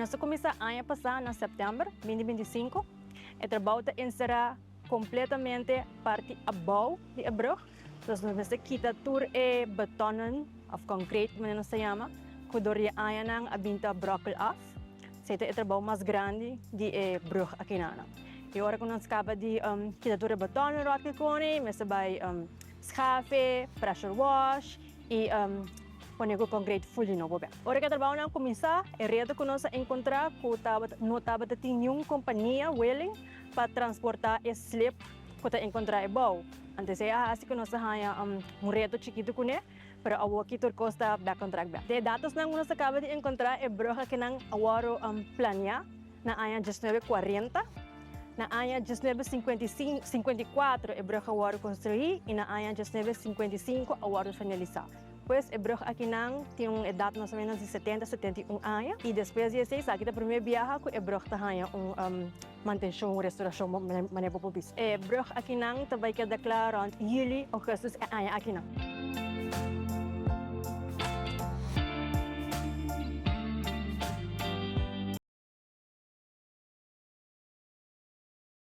Nós começamos a ano passado, em setembro de 2025. O trabalho será completamente parte abaixo de brug. Então, nós quita tudo beton ou concreto, como nós chama, que door je aanhang a binta brokkel af. Zet het trabalho mais grande de brug aqui na. E agora que nós acaba de quita tudo beton rot que cone, mas vai schafe, pressure wash e põe o concreto full de novo. Agora que o trabalho não começar, é reto que nós encontrar que não estava tendo nenhuma companhia willing para transportar esse slip que encontrar é bom. Antes assim que nós temos reto chiquito com ele, para a que tur costa back on track. De dados nang nós acaba de encontrar é broca que nang awaro planear na ano 1940. Na ano 1954, é broca awaro construir e na ano 1955 awaro finalizar. Pois é broca aqui nang tem uma idade mais ou menos de 70, 71 anos e depois de 6 aqui da primeira viagem é broca tahanha manutenção, restauração, maneira para bis. É broca aqui nang também que declara julho, agosto é ano aqui nang.